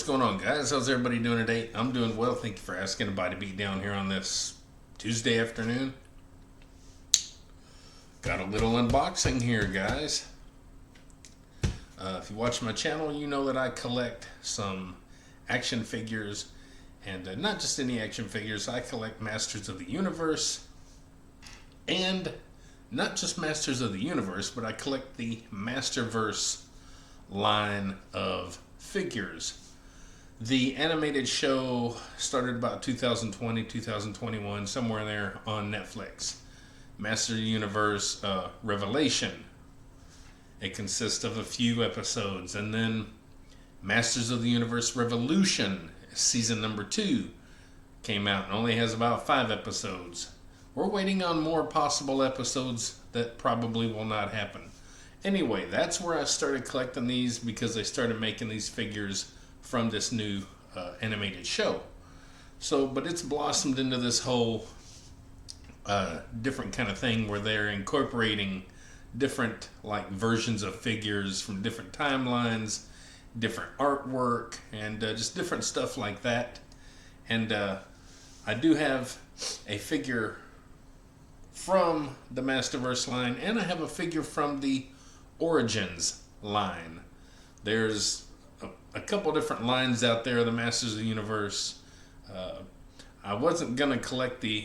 going on, guys? How's everybody doing today? I'm doing well. Thank you for asking. About to be down here on this Tuesday afternoon. Got a little unboxing here, guys. If you watch my channel, you know that I collect some action figures, and not just any action figures. I collect Masters of the Universe, and not just Masters of the Universe, but I collect the Masterverse line of figures. The animated show started about 2020, 2021, somewhere there on Netflix. Master of the Universe Revelation. It consists of a few episodes. And then Masters of the Universe Revolution, season number 2, came out and only has about 5 episodes. We're waiting on more possible episodes that probably will not happen. Anyway, that's where I started collecting these, because they started making these figures from this new animated show. So, but it's blossomed into this whole different kind of thing where they're incorporating different like versions of figures from different timelines, different artwork, and just different stuff like that. And I do have a figure from the Masterverse line, and I have a figure from the Origins line. There's a couple different lines out there, the Masters of the Universe. I wasn't going to collect the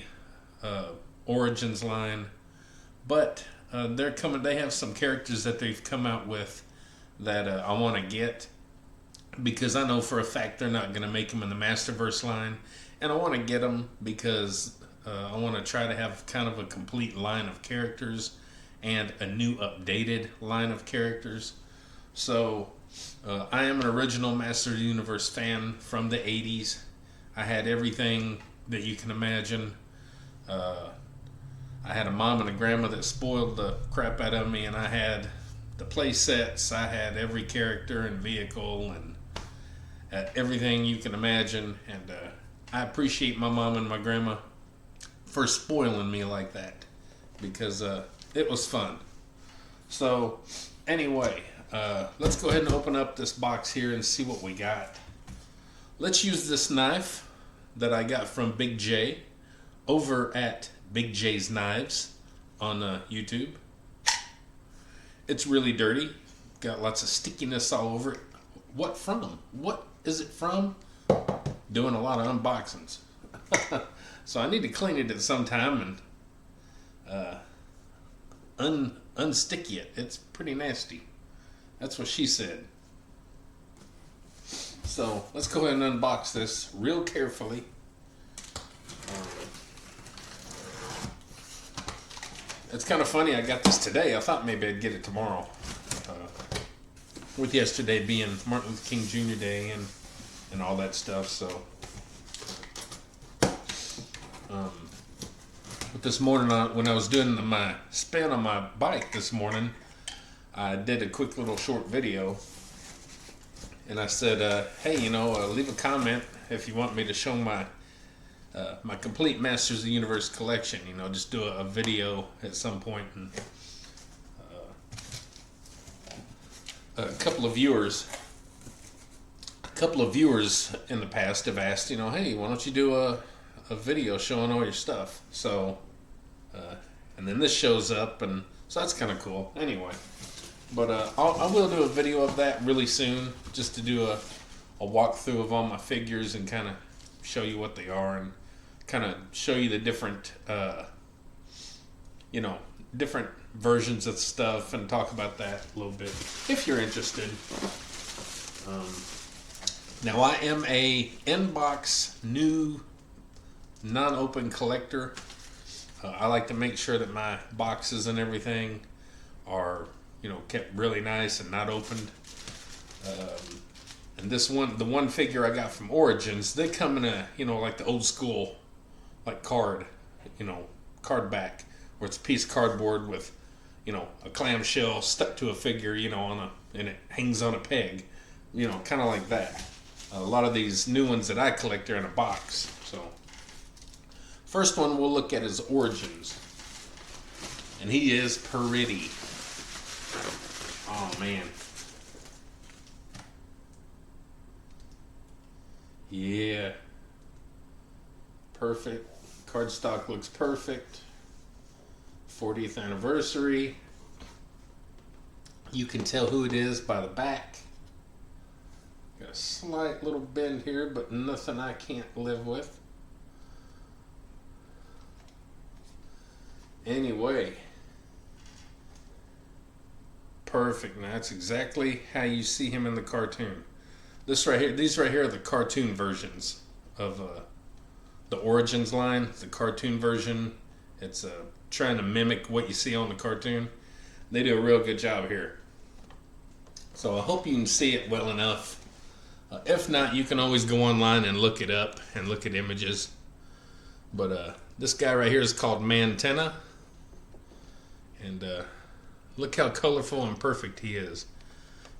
Origins line, but they're coming. They have some characters that they've come out with that I want to get, because I know for a fact they're not going to make them in the Masterverse line, and I want to get them because I want to try to have kind of a complete line of characters and a new updated line of characters. So I am an original Master of the Universe fan from the 80s. I had everything that you can imagine. I had a mom and a grandma that spoiled the crap out of me, and I had the play sets. I had every character and vehicle and everything you can imagine. And I appreciate my mom and my grandma for spoiling me like that, because it was fun. So anyway, let's go ahead and open up this box here and see what we got. Let's use this knife that I got from Big J over at Big J's Knives on YouTube. It's really dirty. Got lots of stickiness all over it. What from? What is it from? Doing a lot of unboxings. So I need to clean it at some time and unsticky it. It's pretty nasty. That's what she said. So let's go ahead and unbox this real carefully. It's kind of funny, I got this today. I thought maybe I'd get it tomorrow. With yesterday being Martin Luther King Jr. Day and all that stuff. So but this morning, when I was doing my spin on my bike this morning, I did a quick little short video, and I said, hey, leave a comment if you want me to show my complete Masters of the Universe collection. Just do a video at some point. And a couple of viewers in the past have asked, hey, why don't you do a video showing all your stuff? So and then this shows up, and so that's kind of cool. Anyway, but I will do a video of that really soon, just to do a walkthrough of all my figures and kind of show you what they are, and kind of show you the different different versions of stuff, and talk about that a little bit if you're interested. Now I am a inbox new non-open collector. I like to make sure that my boxes and everything are kept really nice and not opened. And the one figure I got from Origins, they come in a like the old school like card back, where it's a piece of cardboard with a clamshell stuck to a figure and it hangs on a peg, kind of like that. A lot of these new ones that I collect are in a box. So first one we'll look at is Origins, and he is pretty. Oh man, Yeah, perfect. Cardstock looks perfect. 40th anniversary. You can tell who it is by the back. Got a slight little bend here, but nothing I can't live with. Anyway, perfect. Now that's exactly how you see him in the cartoon. This right here, these right here are the cartoon versions of the Origins line. The cartoon version. It's trying to mimic what you see on the cartoon. They do a real good job here. So I hope you can see it well enough. If not, you can always go online and look it up and look at images. But this guy right here is called Mantenna. And look how colorful and perfect he is.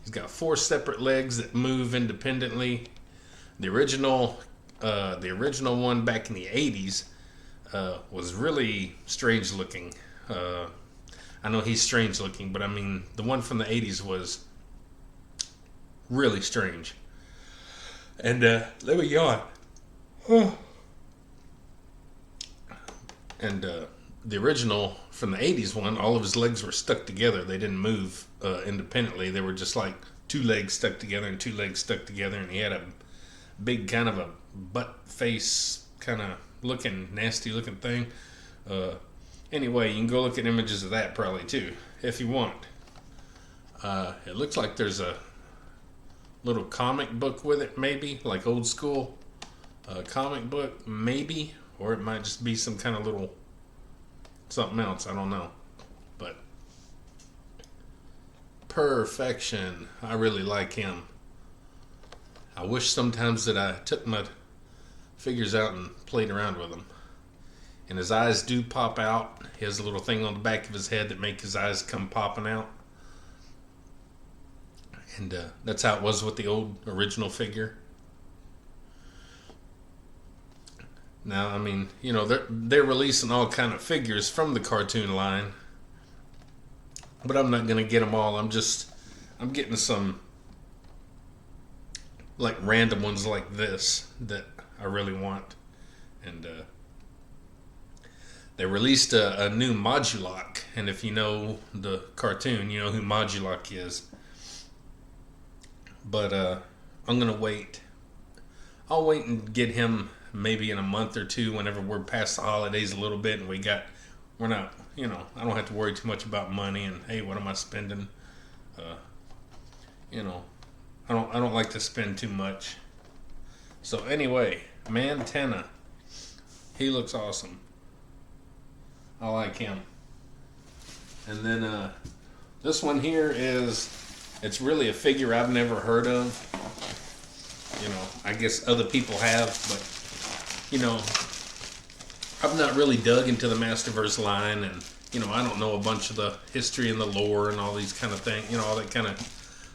He's got 4 separate legs that move independently. The original one back in the 80s was really strange looking. I know he's strange looking, but I mean the one from the 80s was really strange. And let me yawn. And the original from the 80s one, all of his legs were stuck together. They didn't move independently. They were just like 2 legs stuck together and 2 legs stuck together. And he had a big kind of a butt face kind of looking, nasty looking thing. Anyway, you can go look at images of that probably too, if you want. It looks like there's a little comic book with it, maybe, like old school comic book, maybe. Or it might just be some kind of little something else, I don't know. But perfection. I really like him. I wish sometimes that I took my figures out and played around with them. And his eyes do pop out. He has a little thing on the back of his head that make his eyes come popping out. And that's how it was with the old original figure. Now, I mean, you know, they're releasing all kind of figures from the cartoon line, but I'm not gonna get them all. I'm getting some like random ones like this that I really want. And they released a new Modulok, and if you know the cartoon, you know who Modulok is. But I'm gonna wait. I'll wait and get him maybe in a month or two, whenever we're past the holidays a little bit, and we're not, you know, I don't have to worry too much about money and hey, what am I spending? You know, I don't like to spend too much. So anyway, Mantenna, he looks awesome. I like him. And then this one here it's really a figure I've never heard of. You know, I guess other people have, but you know, I've not really dug into the Masterverse line, and you know, I don't know a bunch of the history and the lore and all these kind of things, you know, all that kind of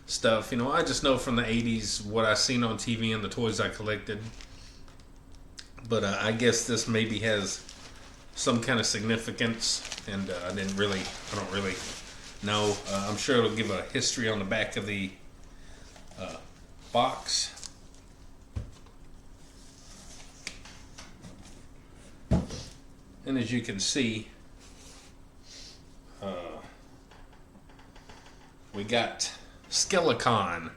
stuff. You know, I just know from the 80s what I seen on TV and the toys I collected. But I guess this maybe has some kind of significance, and I don't really know. I'm sure it'll give a history on the back of the box. And as you can see, we got Skelecon.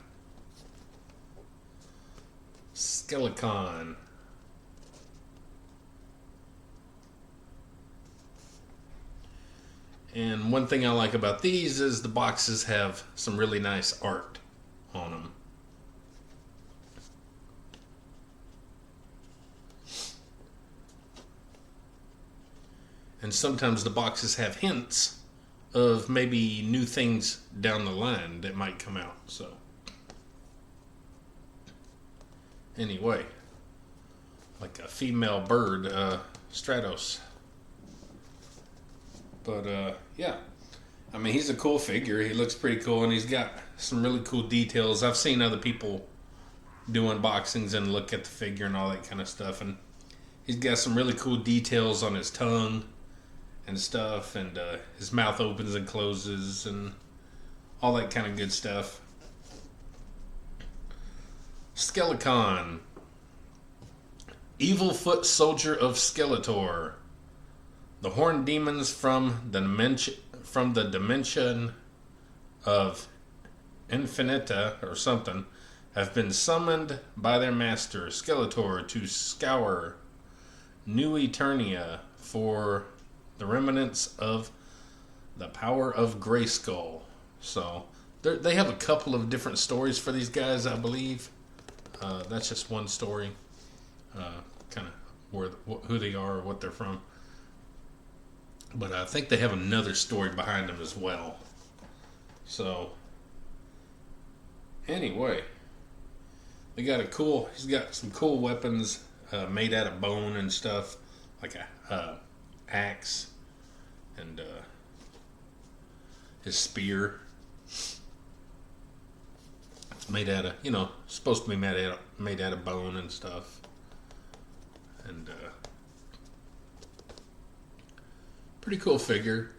And one thing I like about these is the boxes have some really nice art on them. And sometimes the boxes have hints of maybe new things down the line that might come out. So anyway, like a female bird, Stratos. But yeah, I mean, he's a cool figure. He looks pretty cool, and he's got some really cool details. I've seen other people do unboxings and look at the figure and all that kind of stuff, and he's got some really cool details on his tongue and stuff, and his mouth opens and closes and all that kind of good stuff. Skelecon, Evil Foot Soldier of Skeletor. The horned demons from the dimension of Infinita or something have been summoned by their master Skeletor to scour New Eternia for the remnants of the power of Grayskull. So they have a couple of different stories for these guys, I believe. That's just one story, kind of who they are or what they're from. But I think they have another story behind them as well. So anyway, he's got some cool weapons made out of bone and stuff, like a axe and his spear. It's made out of, supposed to be made out of bone and stuff. And pretty cool figure.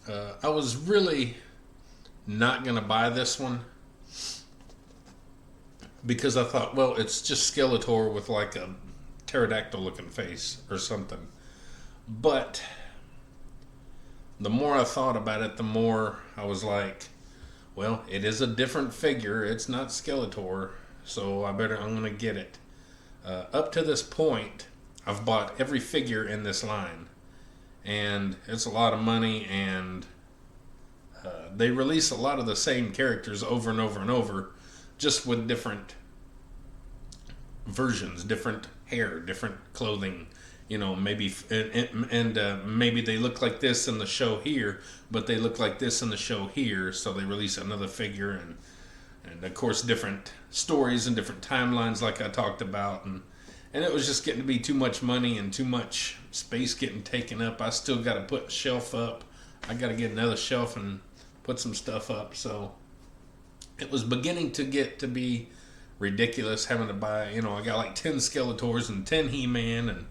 I was really not gonna buy this one because I thought, well, it's just Skeletor with like a pterodactyl looking face or something. But the more I thought about it, the more I was like, well, it is a different figure. It's not Skeletor, so I'm gonna get it. Up to this point, I've bought every figure in this line, and it's a lot of money, and they release a lot of the same characters over and over and over, just with different versions, different hair, different clothing. Maybe maybe they look like this in the show here, but they look like this in the show here, so they release another figure, and of course different stories and different timelines, like I talked about, and it was just getting to be too much money and too much space getting taken up. I still got to put a shelf up. I got to get another shelf and put some stuff up. So it was beginning to get to be ridiculous having to buy, I got like 10 Skeletors and 10 He-Man and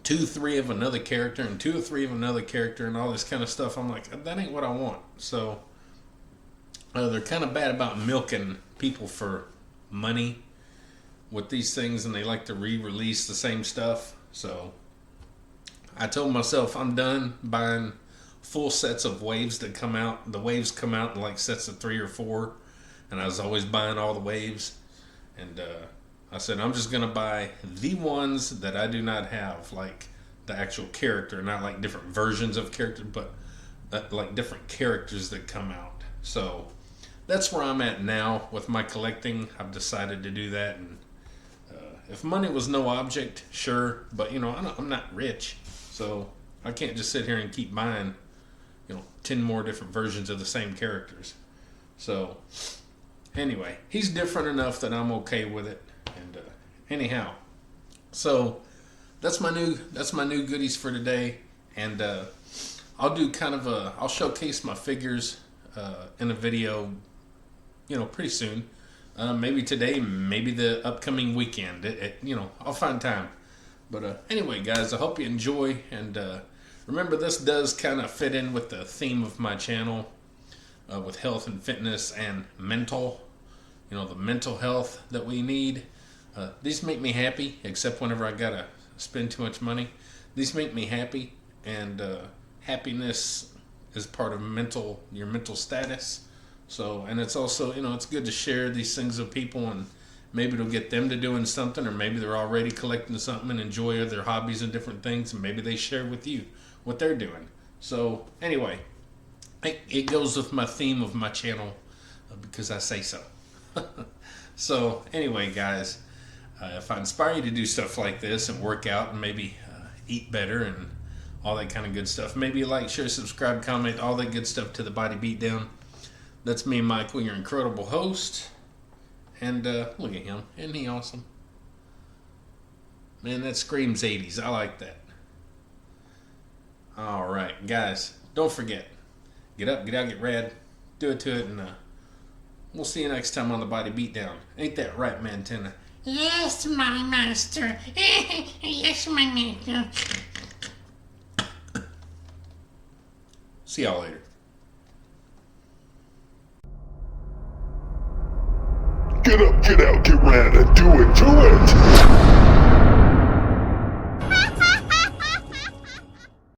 2-3 of another character and 2 or 3 of another character and all this kind of stuff. I'm like, that ain't what I want. So they're kind of bad about milking people for money with these things, and they like to re-release the same stuff. So I told myself I'm done buying full sets of waves that come out. The waves come out in like sets of 3 or 4, and I was always buying all the waves. And I said, I'm just going to buy the ones that I do not have, like the actual character, not like different versions of characters, but like different characters that come out. So that's where I'm at now with my collecting. I've decided to do that. And if money was no object, sure, but I'm not rich, so I can't just sit here and keep buying 10 more different versions of the same characters. So anyway, he's different enough that I'm okay with it. And anyhow, so that's my new goodies for today. And I'll do I'll showcase my figures in a video pretty soon. Maybe today, maybe the upcoming weekend. I'll find time. But anyway, guys, I hope you enjoy. And remember, this does kind of fit in with the theme of my channel, with health and fitness and mental. The mental health that we need. These make me happy, except whenever I gotta spend too much money. These make me happy, and happiness is part of your mental status. So, and it's also, it's good to share these things with people, and maybe it'll get them to doing something, or maybe they're already collecting something and enjoy their hobbies and different things, and maybe they share with you what they're doing. So, anyway, it goes with my theme of my channel because I say so. So, anyway, guys, if I inspire you to do stuff like this and work out and maybe eat better and all that kind of good stuff, maybe like, share, subscribe, comment, all that good stuff to the Body Beatdown. That's me, Michael, your incredible host. And look at him. Isn't he awesome? Man, that screams 80s. I like that. All right, guys, don't forget. Get up, get out, get rad. Do it to it, and we'll see you next time on the Body Beatdown. Ain't that right, Mantenna? Yes, my master. Yes, my master. See y'all later. Get up, get out, get round and do it, do it!